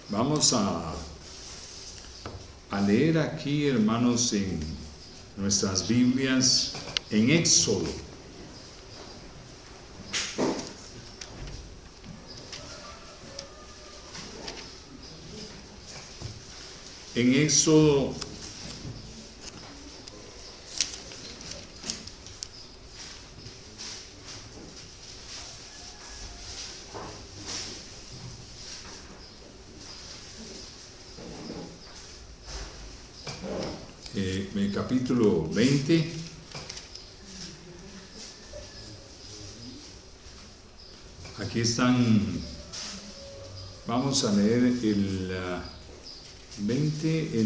Vamos a leer aquí, hermanos, en nuestras Biblias, en Éxodo. En Éxodo el capítulo 20. Aquí están, vamos a leer el 20,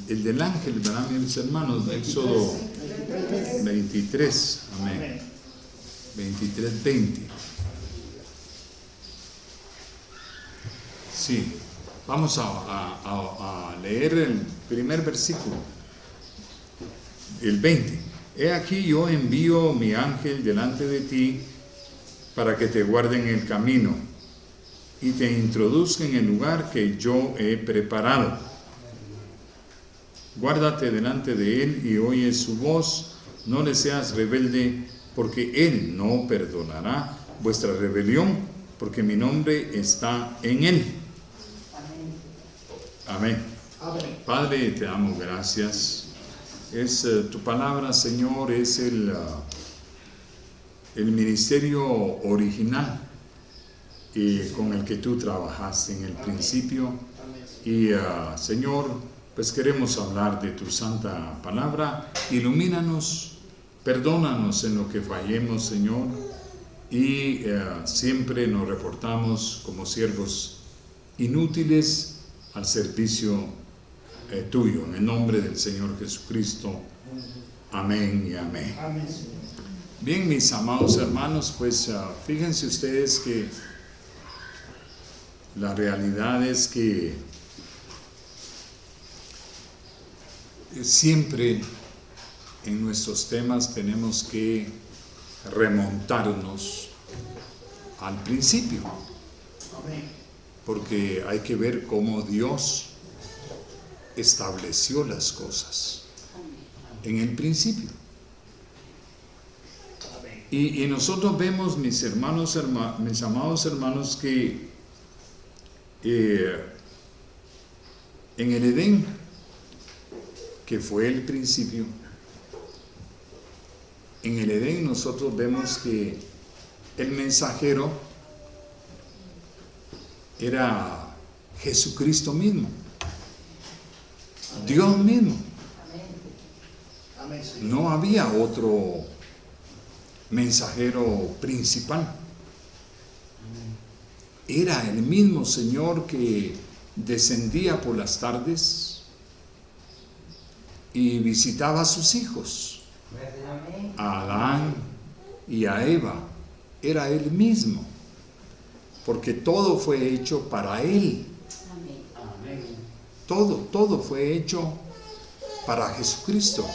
el del ángel, ¿verdad, mis hermanos? Éxodo 23, amén. 23, 20. Sí, vamos a leer el primer versículo, el 20. He aquí yo envío mi ángel delante de ti para que te guarde en el camino y te introduzca en el lugar que yo he preparado. Guárdate delante de él y oye su voz, no le seas rebelde, porque él no perdonará vuestra rebelión, porque mi nombre está en él. Amén. Amén. Padre, te damos gracias. Es tu palabra, Señor, es el ministerio original con el que tú trabajaste en el principio. Y Señor, pues queremos hablar de tu santa palabra. Ilumínanos, perdónanos en lo que fallemos, Señor, y siempre nos reportamos como siervos inútiles al servicio tuyo, en el nombre del Señor Jesucristo. Amén y amén. Bien, mis amados hermanos, pues fíjense ustedes que la realidad es que siempre en nuestros temas tenemos que remontarnos al principio, porque hay que ver cómo Dios estableció las cosas en el principio. Y nosotros vemos, mis hermanos, mis amados hermanos, que en el Edén, que fue el principio, en el Edén nosotros vemos que el mensajero era Jesucristo mismo, Dios mismo. No había otro mensajero principal. Era el mismo Señor que descendía por las tardes y visitaba a sus hijos, a Adán y a Eva. Era Él mismo, porque todo fue hecho para Él. Todo fue hecho para Jesucristo.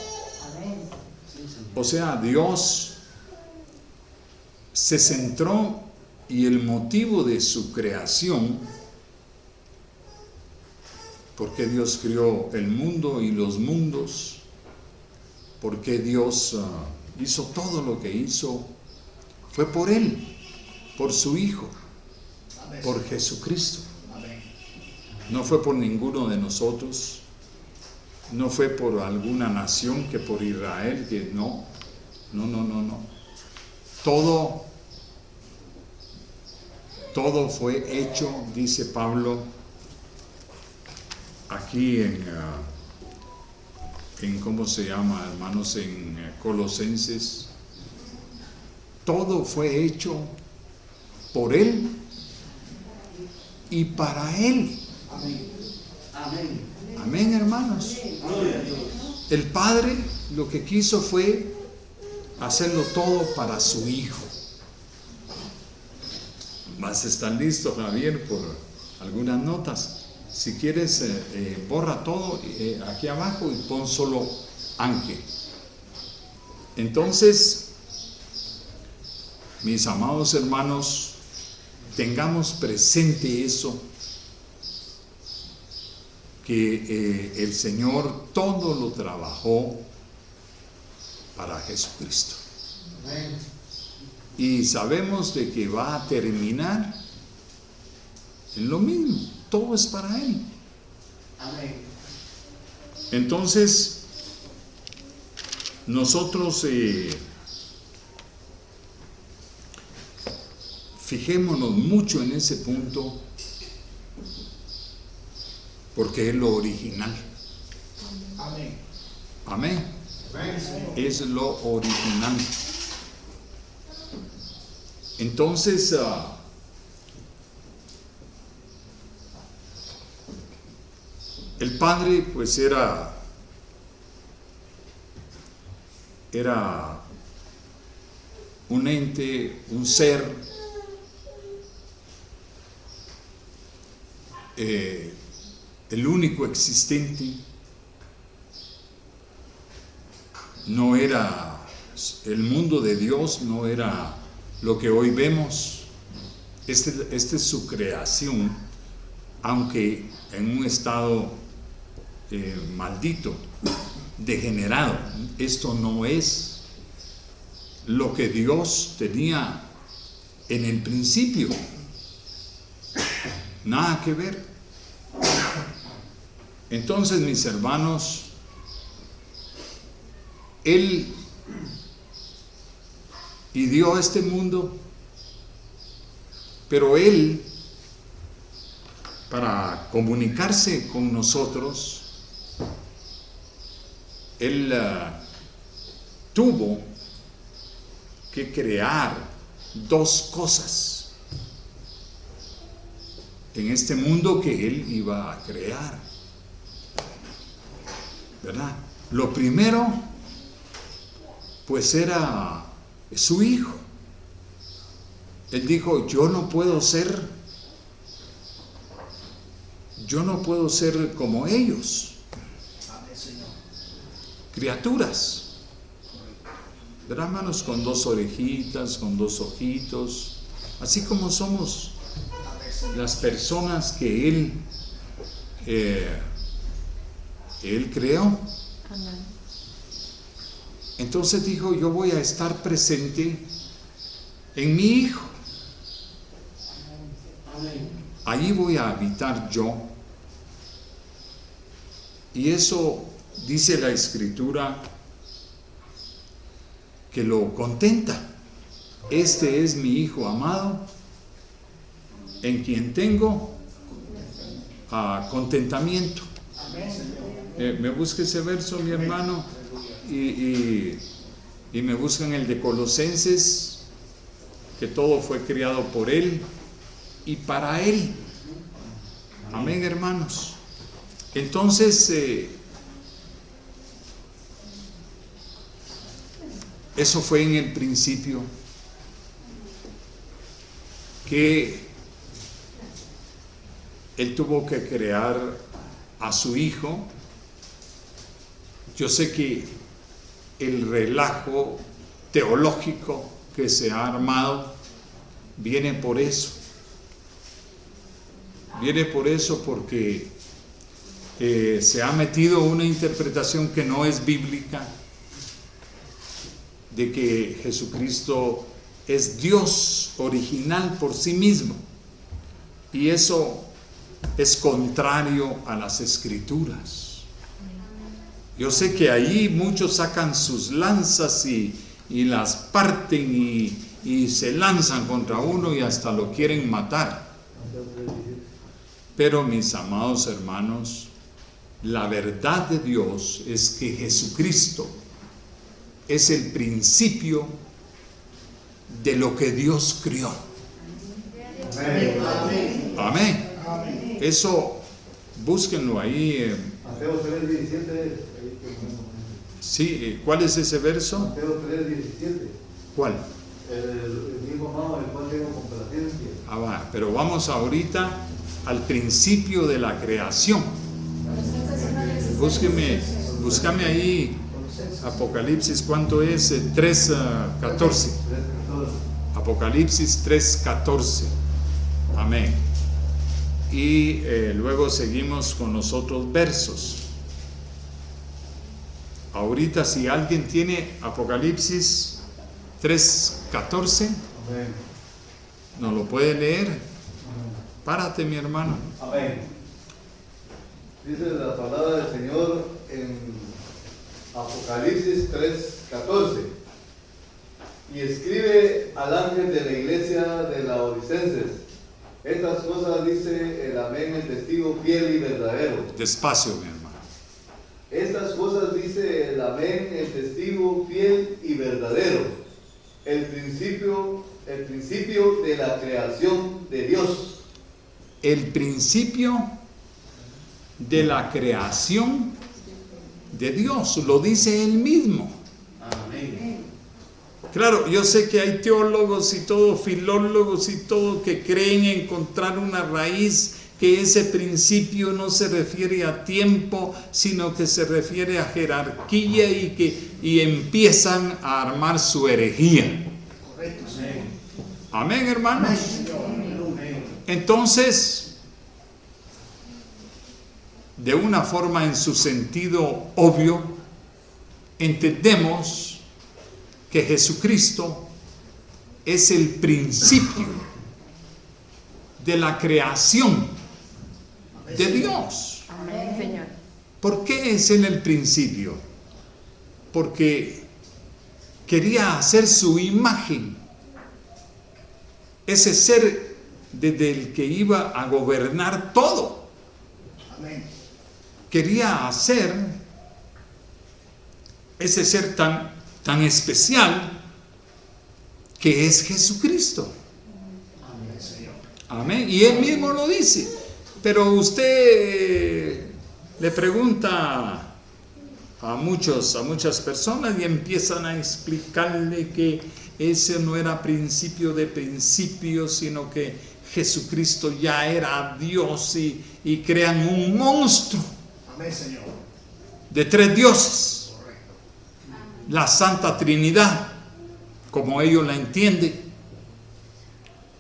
O sea, Dios se centró, y el motivo de su creación, porque Dios creó el mundo y los mundos, porque Dios hizo todo lo que hizo, fue por Él, por su Hijo, por Jesucristo. No fue por ninguno de nosotros, no fue por alguna nación, que por Israel, que no. Todo fue hecho, dice Pablo, aquí en ¿cómo se llama, hermanos? En Colosenses. Todo fue hecho por Él y para Él. Amén, hermanos. El Padre lo que quiso fue hacerlo todo para su Hijo. Vas a estar listo, Javier, por algunas notas. Si quieres, borra todo aquí abajo y pon solo ángel. Entonces, mis amados hermanos, tengamos presente eso, que el Señor todo lo trabajó para Jesucristo. Y sabemos de que va a terminar en lo mismo, todo es para Él. Entonces, nosotros fijémonos mucho en ese punto, porque es lo original. Amén. Es lo original. Entonces, el Padre pues era un ente, un ser el único existente. No era el mundo de Dios, no era lo que hoy vemos. Esta es su creación, aunque en un estado maldito, degenerado. Esto no es lo que Dios tenía en el principio. Nada que ver. Entonces, mis hermanos, Él ideó este mundo, pero Él, para comunicarse con nosotros, Él tuvo que crear dos cosas en este mundo que Él iba a crear, ¿verdad? Lo primero, pues era su Hijo. Él dijo, yo no puedo ser como ellos, criaturas, ¿verdad, hermanos? Con dos orejitas, con dos ojitos, así como somos las personas que Él creó. Entonces dijo, yo voy a estar presente en mi Hijo. Allí voy a habitar yo. Y eso dice la Escritura que lo contenta. Este es mi Hijo amado, en quien tengo contentamiento. Me busca ese verso, mi hermano, y me buscan el de Colosenses, que todo fue creado por Él y para Él. Amén, hermanos. Entonces, eso fue en el principio, que Él tuvo que crear a su Hijo. Yo sé que el relajo teológico que se ha armado viene por eso. Viene por eso, porque se ha metido una interpretación que no es bíblica, de que Jesucristo es Dios original por sí mismo. Y eso es contrario a las Escrituras. Yo sé que ahí muchos sacan sus lanzas y las parten y se lanzan contra uno y hasta lo quieren matar. Pero, mis amados hermanos, la verdad de Dios es que Jesucristo es el principio de lo que Dios crió. Amén. Amén. Eso, búsquenlo ahí. Mateo 3:17. Sí, ¿cuál es ese verso? Mateo 3:17. ¿Cuál? El Hijo amado, el cual tengo complacencia. Va, pero vamos ahorita al principio de la creación. Búscame ahí Apocalipsis, ¿cuánto es? 3:14. Apocalipsis 3:14. Amén. y luego seguimos con los otros versos. Ahorita si alguien tiene Apocalipsis 3:14, Amén. ¿no lo puede leer? Amén. Párate, mi hermano. Amén. Dice la palabra del Señor en Apocalipsis 3:14. Y escribe al ángel de la iglesia de Laodicenses: estas cosas dice el Amén, el testigo fiel y verdadero. Despacio, mi hermano. Estas cosas dice el Amén, el testigo fiel y verdadero, el principio de la creación de Dios. El principio de la creación de Dios, lo dice él mismo. Amén. Claro, yo sé que hay teólogos y todo, filólogos y todo, que creen encontrar una raíz, que ese principio no se refiere a tiempo, sino que se refiere a jerarquía y empiezan a armar su herejía. Correcto. Amén, hermanos. Entonces, de una forma en su sentido obvio, entendemos que Jesucristo es el principio de la creación de Dios. Amén, Señor. ¿Por qué es en el principio? Porque quería hacer su imagen, ese ser desde el que iba a gobernar todo. Amén. Quería hacer ese ser tan especial que es Jesucristo. Amén, Señor. Amén. Y él mismo lo dice. Pero usted le pregunta a muchas personas y empiezan a explicarle que ese no era principio de principios, sino que Jesucristo ya era Dios y crean un monstruo. Amén, Señor. De 3 dioses. Correcto. La Santa Trinidad, como ellos la entienden.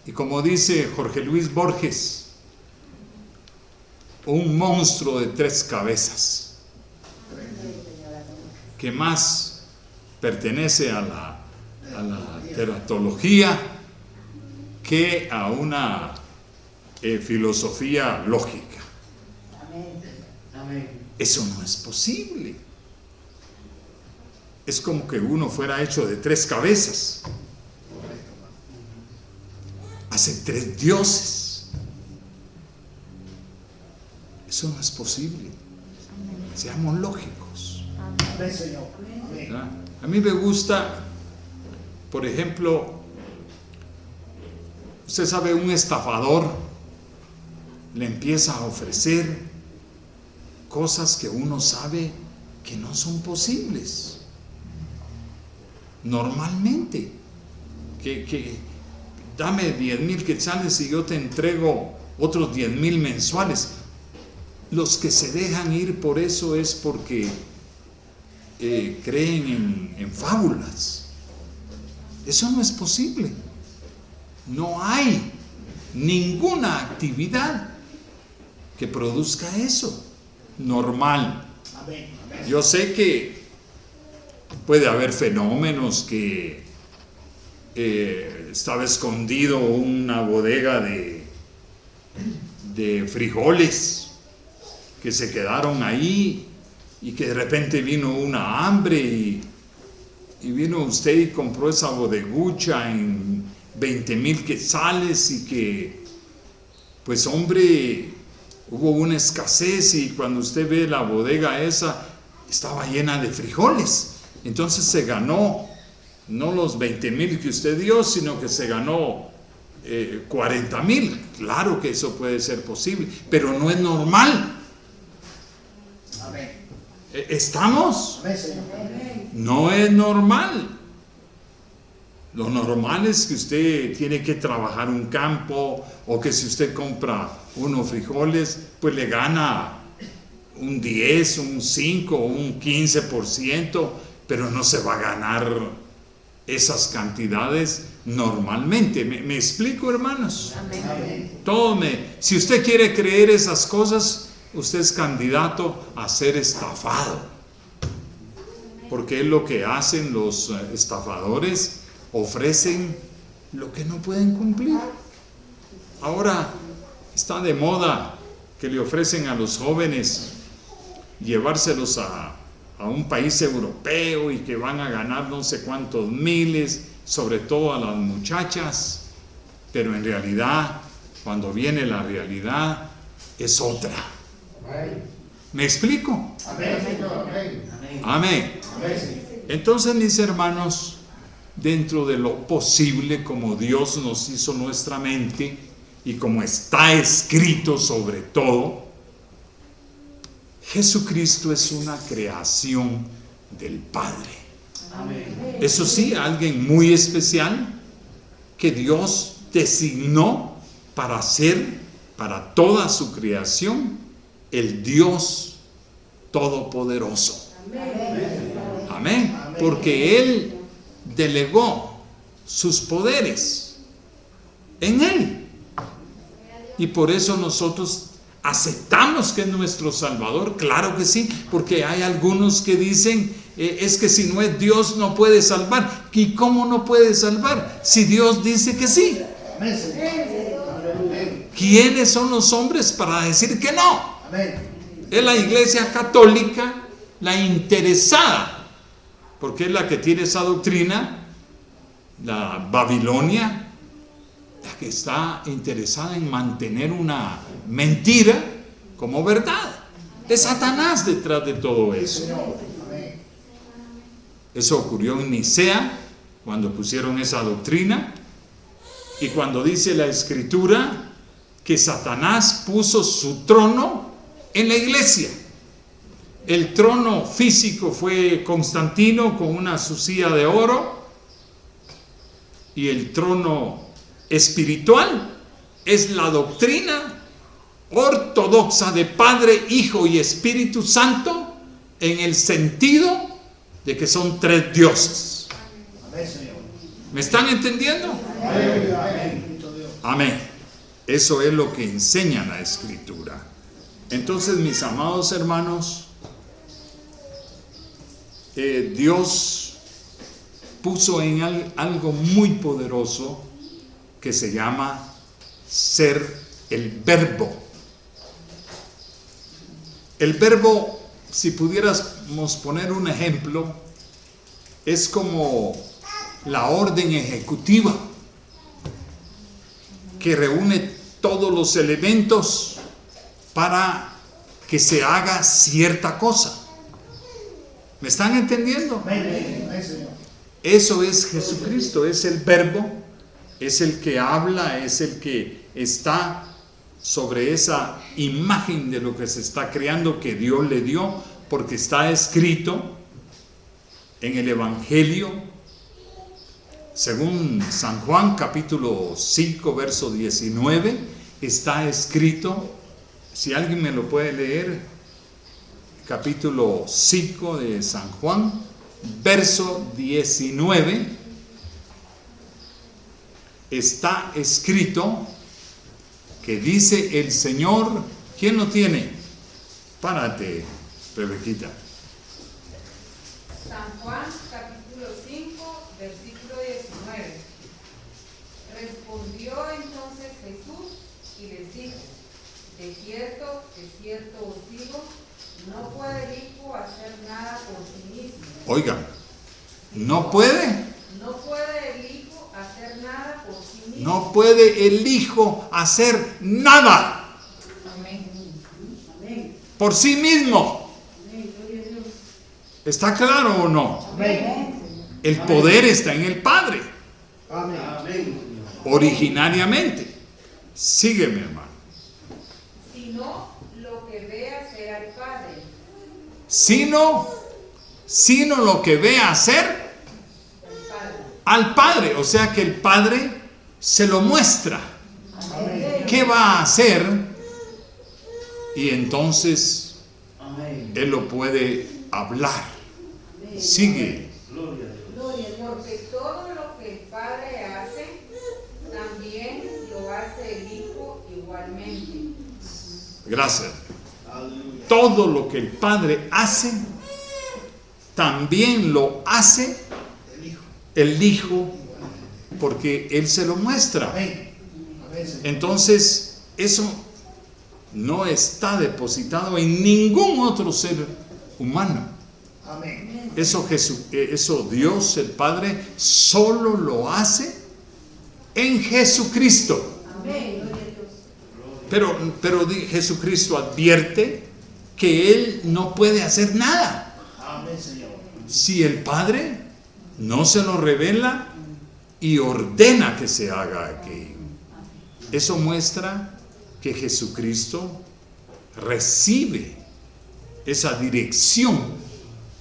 Y como dice Jorge Luis Borges, un monstruo de 3 cabezas, que más pertenece a la teratología que a una filosofía lógica. Amén. Eso no es posible. Es como que uno fuera hecho de 3 cabezas. Hace 3 dioses. Eso no es posible. Seamos lógicos. Amén, Señor. ¿Verdad? A mí me gusta, por ejemplo, usted sabe, un estafador le empieza a ofrecer cosas que uno sabe que no son posibles. Normalmente, que dame 10,000 quetzales y yo te entrego otros 10,000 mensuales. Los que se dejan ir por eso es porque creen en fábulas. Eso no es posible. No hay ninguna actividad que produzca eso normal. Yo sé que puede haber fenómenos que estaba escondido una bodega de frijoles que se quedaron ahí y que de repente vino una hambre y vino usted y compró esa bodegucha en 20,000 quetzales y que, pues hombre, hubo una escasez y cuando usted ve la bodega esa, estaba llena de frijoles. Entonces se ganó no los 20,000 que usted dio, sino que se ganó 40,000. Claro que eso puede ser posible, pero no es normal. ¿Estamos? No es normal. Lo normal es que usted tiene que trabajar un campo, o que si usted compra unos frijoles, pues le gana un 10, un 5, un 15%, pero no se va a ganar esas cantidades normalmente. ¿Me explico, hermanos? Amén. Si usted quiere creer esas cosas, usted es candidato a ser estafado. Porque es lo que hacen los estafadores, ofrecen lo que no pueden cumplir. Ahora está de moda que le ofrecen a los jóvenes llevárselos a un país europeo y que van a ganar no sé cuántos miles, sobre todo a las muchachas, pero en realidad, cuando viene la realidad, es otra. ¿Me explico? Amén. Entonces, mis hermanos, dentro de lo posible, como Dios nos hizo nuestra mente y como está escrito sobre todo, Jesucristo es una creación del Padre. Amén. Eso sí, alguien muy especial que Dios designó para ser, para toda su creación, el Dios Todopoderoso. Amén. Porque Él delegó sus poderes en Él. Y por eso nosotros aceptamos que es nuestro Salvador. Claro que sí, porque hay algunos que dicen, es que si no es Dios no puede salvar. ¿Y cómo no puede salvar? Si Dios dice que sí. ¿Quiénes son los hombres para decir que no? Es la Iglesia Católica la interesada, porque es la que tiene esa doctrina, la Babilonia, la que está interesada en mantener una mentira como verdad. Es Satanás detrás de todo eso. Eso ocurrió en Nicea, cuando pusieron esa doctrina, y cuando dice la Escritura que Satanás puso su trono en la iglesia. El trono físico fue Constantino con una silla de oro, y el trono espiritual es la doctrina ortodoxa de Padre, Hijo y Espíritu Santo, en el sentido de que son tres dioses. ¿Me están entendiendo? Amén. Eso es lo que enseña la Escritura. Entonces, mis amados hermanos, Dios puso en algo muy poderoso que se llama ser el Verbo. El Verbo, si pudiéramos poner un ejemplo, es como la orden ejecutiva que reúne todos los elementos para que se haga cierta cosa. ¿Me están entendiendo? Eso es Jesucristo, es el Verbo, es el que habla, es el que está sobre esa imagen de lo que se está creando, que Dios le dio, porque está escrito en el Evangelio, según San Juan, capítulo 5, verso 19, está escrito, si alguien me lo puede leer, capítulo 5 de San Juan, verso 19, está escrito que dice el Señor. ¿Quién lo tiene? Párate, Rebequita. San Juan, capítulo 5, versículo 19. Respondió entonces Jesús y les dijo: de cierto os digo, no puede el Hijo hacer nada por sí mismo. Oigan, ¿no puede? No puede el Hijo hacer nada por sí mismo. No puede el Hijo hacer nada Amén. por sí mismo. ¿Está claro o no? El poder está en el Padre. Originariamente. Sígueme, hermano. Sino lo que ve hacer al Padre. Sino lo que ve hacer al Padre. O sea que el Padre se lo muestra. ¿Qué va a hacer? Y entonces Él lo puede hablar. Sigue. Porque todo lo que el Padre hace, también lo hace el Hijo igualmente. Gracias. Todo lo que el Padre hace, también lo hace el Hijo, porque Él se lo muestra. Entonces, eso no está depositado en ningún otro ser humano. Eso Dios, el Padre, solo lo hace en Jesucristo. Pero Jesucristo advierte que Él no puede hacer nada si el Padre no se lo revela y ordena que se haga aquello. Eso muestra que Jesucristo recibe esa dirección,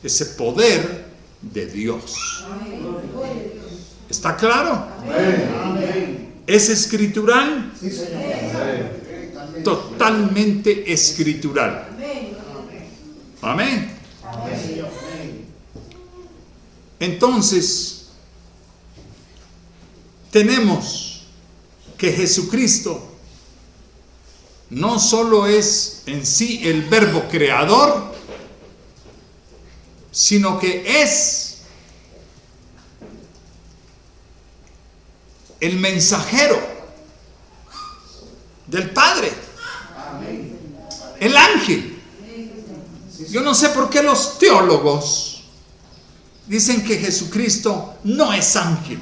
ese poder de Dios. ¿Está claro? ¿Es escritural? Sí, Señor. Totalmente escritural. Amén. Entonces, tenemos que Jesucristo no solo es en sí el verbo creador, sino que es el mensajero del Padre, el ángel. Yo no sé por qué los teólogos dicen que Jesucristo no es ángel,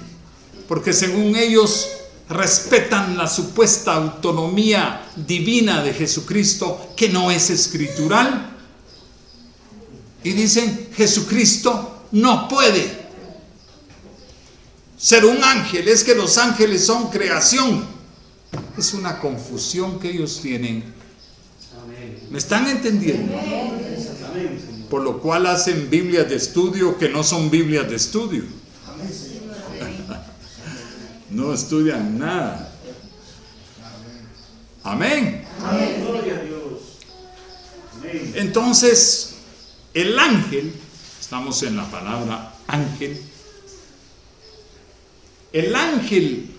porque según ellos respetan la supuesta autonomía divina de Jesucristo, que no es escritural, y dicen Jesucristo no puede ser un ángel, es que los ángeles son creación. Es una confusión que ellos tienen. ¿Me están entendiendo? Por lo cual hacen Biblias de estudio que no son Biblias de estudio. No estudian nada. Amén. Entonces, el ángel, estamos en la palabra ángel, el ángel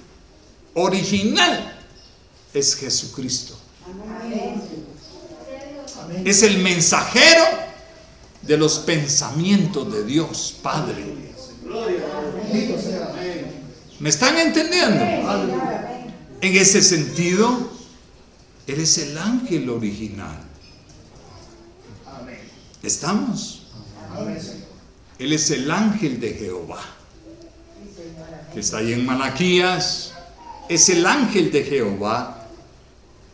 original es Jesucristo. Es el mensajero de los pensamientos de Dios Padre. ¿Me están entendiendo? En ese sentido, Él es el ángel original. ¿Estamos? Él es el ángel de Jehová, que está ahí en Malaquías. Es el ángel de Jehová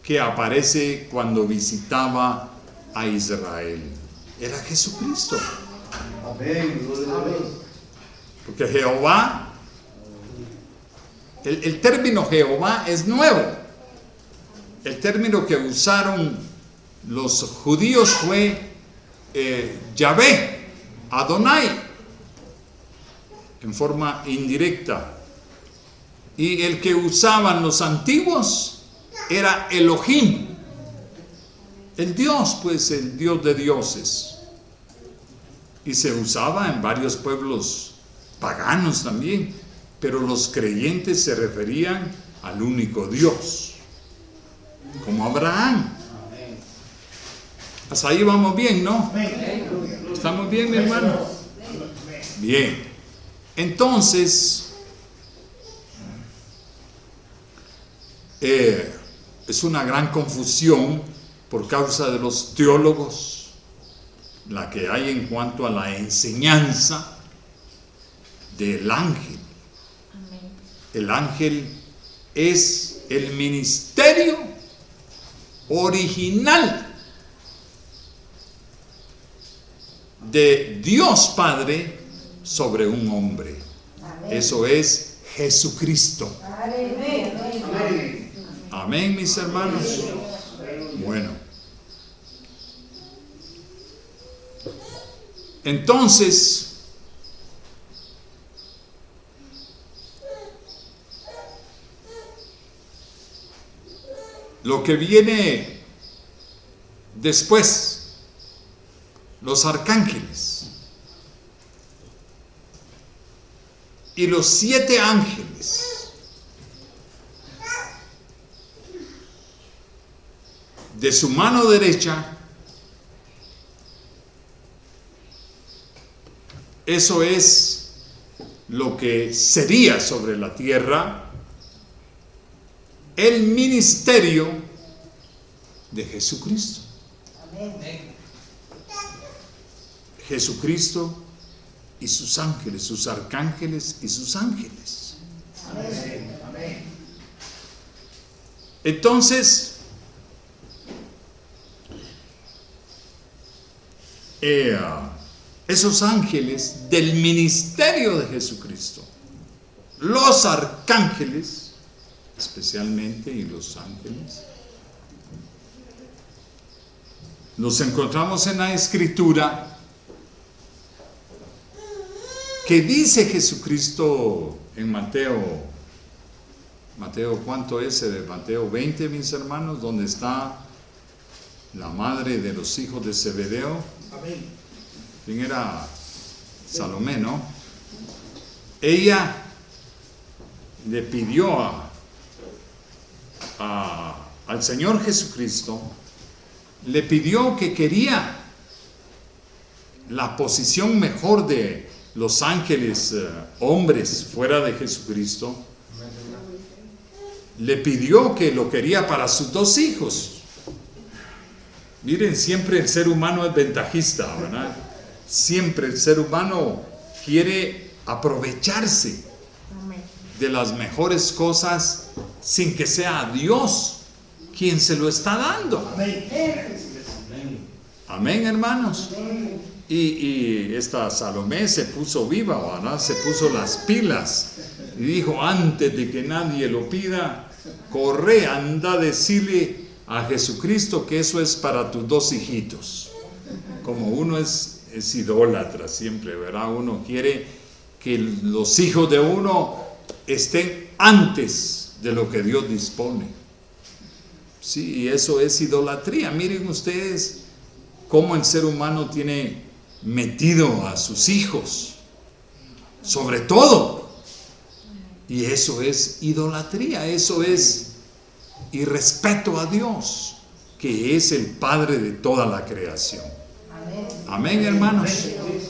que aparece cuando visitaba a Israel. Era Jesucristo. Porque Jehová, el término Jehová es nuevo. El término que usaron los judíos fue Yahvé, Adonai, en forma indirecta. Y el que usaban los antiguos era Elohim, el Dios, pues el Dios de dioses. Y se usaba en varios pueblos paganos también, pero los creyentes se referían al único Dios, como Abraham. Hasta ahí vamos bien, ¿no? ¿Estamos bien, mi hermano? Bien. Entonces, es una gran confusión por causa de los teólogos, la que hay en cuanto a la enseñanza del ángel. El ángel es el ministerio original de Dios Padre sobre un hombre. Eso es Jesucristo. Amén, mis hermanos. Bueno, entonces, lo que viene después, los arcángeles. y los 7 ángeles de su mano derecha, eso es lo que sería sobre la tierra el ministerio de Jesucristo. Jesucristo y sus ángeles, sus arcángeles y sus ángeles. Entonces, esos ángeles del ministerio de Jesucristo, los arcángeles especialmente y los ángeles, nos encontramos en la Escritura que dice Jesucristo en Mateo, ¿cuánto es? De Mateo 20, mis hermanos, donde está la madre de los hijos de Zebedeo. Amén. ¿Quién era? Salomé, ¿no? Ella le pidió al Señor Jesucristo, le pidió que quería la posición mejor de los ángeles hombres fuera de Jesucristo. Le pidió que lo quería para sus 2 hijos. Miren, siempre el ser humano es ventajista, ¿verdad? Siempre el ser humano quiere aprovecharse de las mejores cosas sin que sea Dios quien se lo está dando. Amén, hermanos. Y esta Salomé se puso viva, ¿verdad? Se puso las pilas y dijo: antes de que nadie lo pida, corre, anda a decirle a Jesucristo que eso es para tus 2 hijitos. Como uno es idólatra siempre, ¿verdad? Uno quiere que los hijos de uno estén antes de lo que Dios dispone. Sí, y eso es idolatría. Miren ustedes cómo el ser humano tiene metido a sus hijos, sobre todo. Y eso es idolatría, eso es irrespeto a Dios, que es el Padre de toda la creación. Amén, hermanos.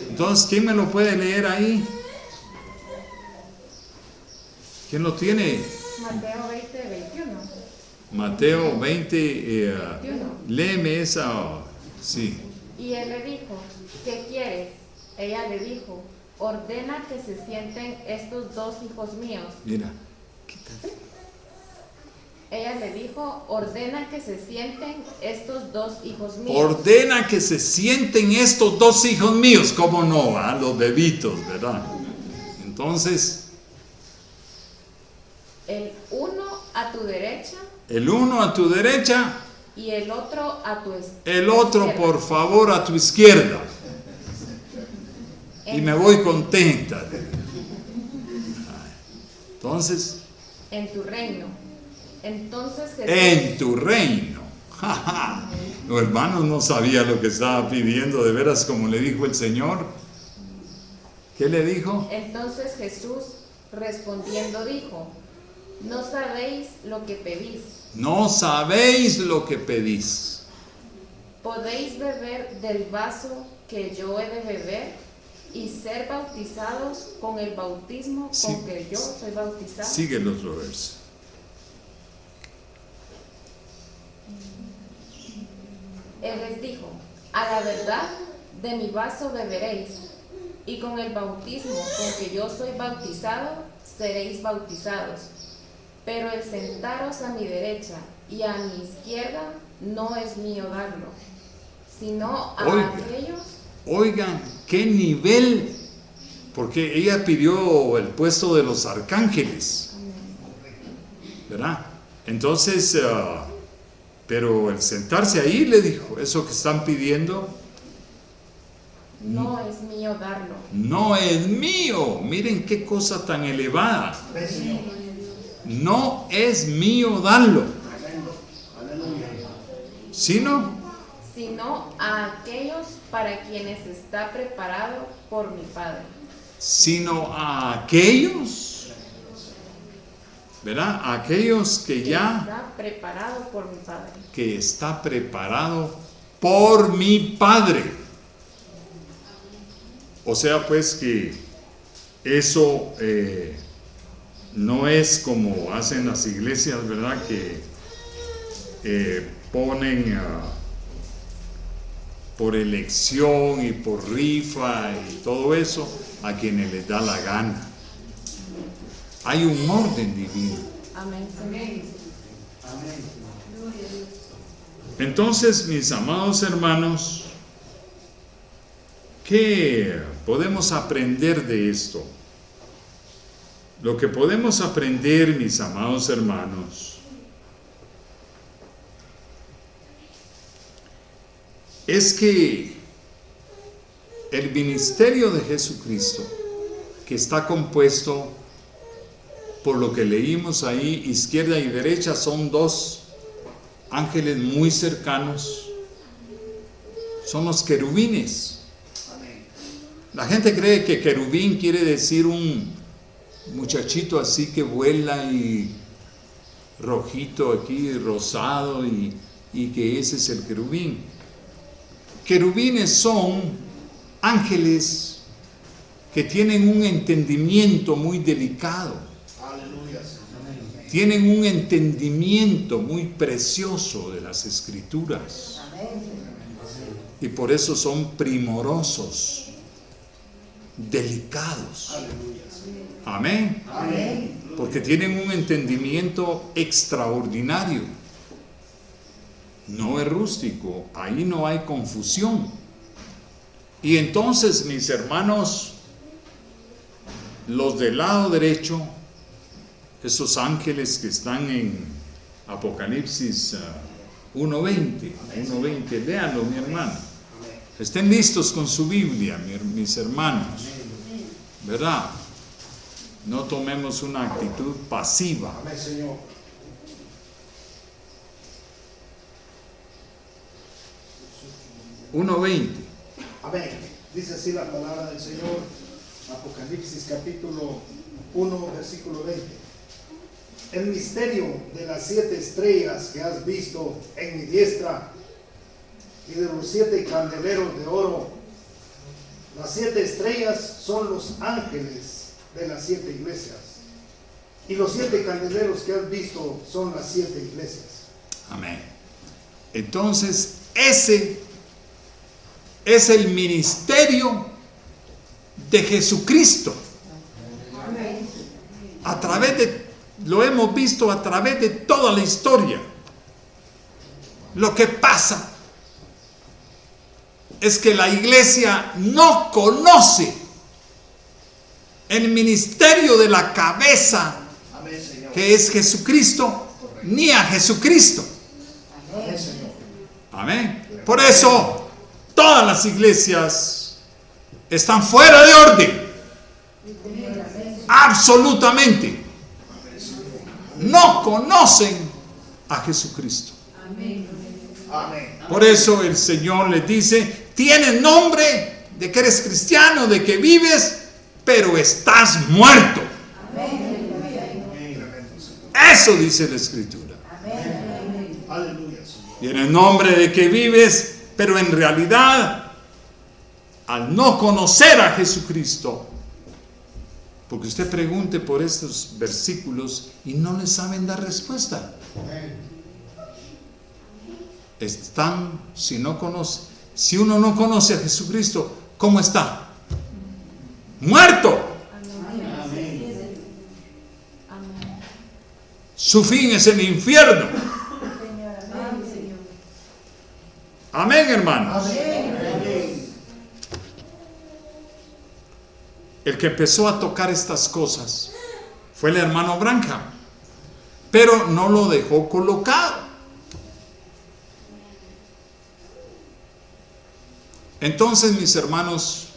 Entonces, ¿quién me lo puede leer ahí? ¿Quién lo tiene? Mateo 20, 21. Mateo 20, 21. léeme esa. Sí. Y él le dijo: ¿qué quieres? Ella le dijo: ordena que se sienten estos 2 hijos míos. Mira, quítate. Ella le dijo: ordena que se sienten estos 2 hijos míos. Ordena que se sienten estos 2 hijos míos. ¿Cómo no? Los bebitos, ¿verdad? Entonces, El uno a tu derecha el uno a tu derecha, y el otro a tu izquierda. el otro, por favor, a tu izquierda. Y me voy contenta. Entonces, En tu reino. Entonces Jesús. en tu reino. Los hermanos no sabía lo que estaba pidiendo, de veras, como le dijo el Señor. ¿Qué le dijo? Entonces Jesús respondiendo dijo: no sabéis lo que pedís. No sabéis lo que pedís. ¿Podéis beber del vaso que yo he de beber y ser bautizados con el bautismo con que yo soy bautizado? Sigue el otro verso. Él les dijo: a la verdad, de mi vaso beberéis, y con el bautismo con que yo soy bautizado, seréis bautizados. Pero el sentaros a mi derecha y a mi izquierda no es mío darlo, sino a aquellos. Oigan, qué nivel, porque ella pidió el puesto de los arcángeles, ¿verdad? Entonces, pero el sentarse ahí, le dijo, eso que están pidiendo, no es mío darlo. no es mío. Miren qué cosa tan elevada. No es mío darlo, sino a aquellos para quienes está preparado por mi Padre. sino a aquellos, ¿verdad? A aquellos que ya está preparado por mi Padre. Que está preparado por mi Padre. O sea, pues que eso no es como hacen las iglesias, ¿verdad? Que ponen por elección y por rifa y todo eso a quienes les da la gana. Hay un orden divino. Amén. Entonces, mis amados hermanos, ¿qué podemos aprender de esto? Lo que podemos aprender, mis amados hermanos, es que el ministerio de Jesucristo, que está compuesto por lo que leímos ahí, izquierda y derecha, son dos ángeles muy cercanos, son los querubines. La gente cree que querubín quiere decir un muchachito así que vuela y rojito aquí, rosado, y que ese es el querubín. Querubines son ángeles que tienen un entendimiento muy delicado. Tienen un entendimiento muy precioso de las Escrituras. Y por eso son primorosos, delicados. Amén. Porque tienen un entendimiento extraordinario. No es rústico, ahí no hay confusión. Y entonces, mis hermanos, los del lado derecho, esos ángeles que están en Apocalipsis 1:20, léanlo, mi hermano. Estén listos con su Biblia, mis hermanos, ¿verdad? No tomemos una actitud pasiva. Amén, Señor. 1:20. Amén. Dice así la palabra del Señor, Apocalipsis capítulo 1, versículo 20. El misterio de las 7 estrellas que has visto en mi diestra y de los 7 candeleros de oro. Las 7 estrellas son los ángeles de las 7 iglesias. Y los 7 candeleros que has visto son las 7 iglesias. Amén. Entonces, ese es el ministerio de Jesucristo. A través de, lo hemos visto a través de toda la historia. Lo que pasa es que la iglesia no conoce el ministerio de la cabeza, que es Jesucristo, ni a Jesucristo. Amén. Por eso todas las iglesias están fuera de orden. Absolutamente. No conocen a Jesucristo. Por eso el Señor les dice: tienes nombre de que eres cristiano, de que vives, pero estás muerto. Eso dice la Escritura. Tienes nombre de que vives, pero en realidad, al no conocer a Jesucristo, porque usted pregunte por estos versículos y no le saben dar respuesta. Están, si uno no conoce a Jesucristo, ¿cómo está? Muerto. Su fin es el infierno. Amén, hermanos. El que empezó a tocar estas cosas fue el hermano Branham, pero no lo dejó colocado. Entonces, mis hermanos,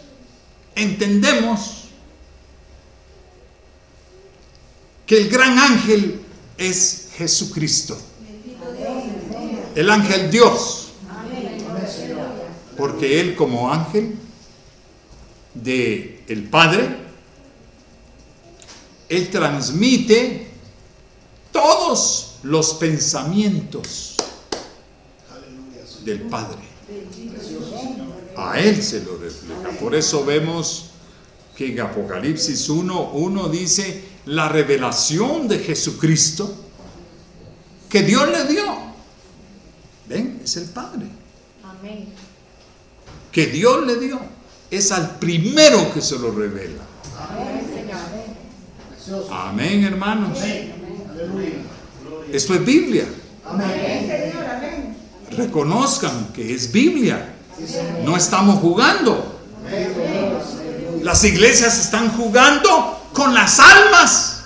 entendemos que el gran ángel es Jesucristo, el ángel Dios, porque él, como ángel de el Padre, Él transmite todos los pensamientos del Padre. A Él se lo refleja. Por eso vemos que en Apocalipsis 1:1 dice la revelación de Jesucristo que Dios le dio. ¿Ven? Es el Padre. Amén. Que Dios le dio. Es al primero que se lo revela. Amén, Señor. Amén, hermanos. Aleluya. Esto es Biblia. Amén. Reconozcan que es Biblia. No estamos jugando. Las iglesias están jugando con las almas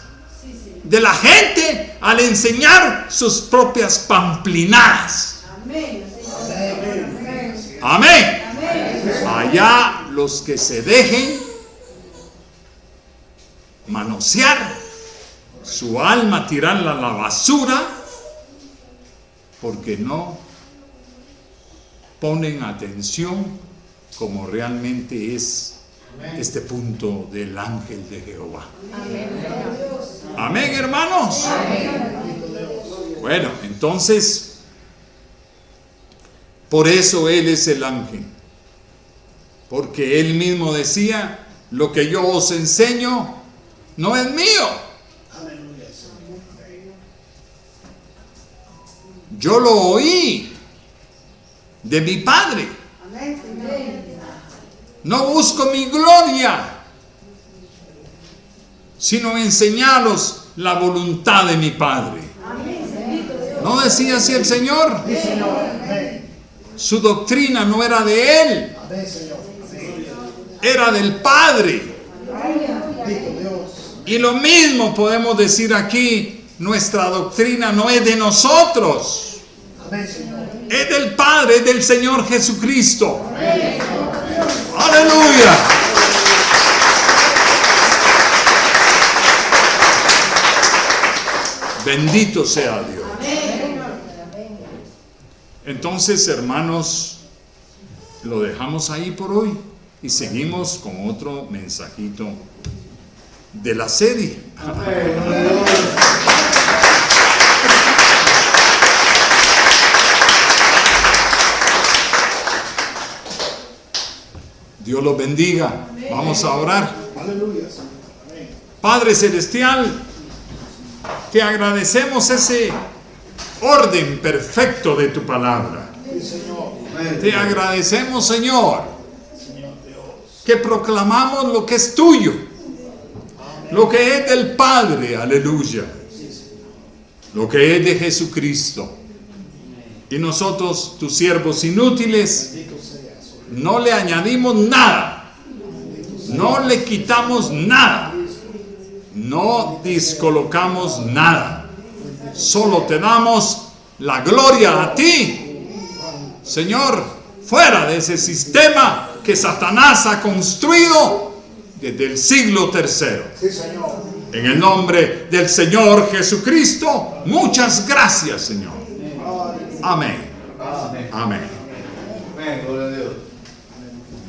de la gente al enseñar sus propias pamplinadas. Amén. Allá los que se dejen manosear su alma, tirarla a la basura, porque no ponen atención como realmente es este punto del ángel de Jehová. Amén, hermanos. Bueno, entonces, por eso Él es el ángel, porque Él mismo decía, lo que yo os enseño no es mío. Yo lo oí de mi Padre. No busco mi gloria, sino enseñaros la voluntad de mi Padre. ¿No decía así el Señor? Su doctrina no era de Él, era del Padre. Y lo mismo podemos decir aquí, nuestra doctrina no es de nosotros, es del Padre, es del Señor Jesucristo. Aleluya. Bendito sea Dios. Entonces, hermanos, lo dejamos ahí por hoy y seguimos con otro mensajito de la serie. Dios los bendiga. Vamos a orar. Padre Celestial, te agradecemos ese orden perfecto de tu palabra. Te agradecemos, Señor, que proclamamos lo que es tuyo, lo que es del Padre, aleluya, lo que es de Jesucristo. Y nosotros, tus siervos inútiles, no le añadimos nada, no le quitamos nada, no descolocamos nada, solo te damos la gloria a ti, Señor, fuera de ese sistema que Satanás ha construido desde el siglo III. En el nombre del Señor Jesucristo, muchas gracias, Señor. Amén. Amén. Amén. Gloria a Dios.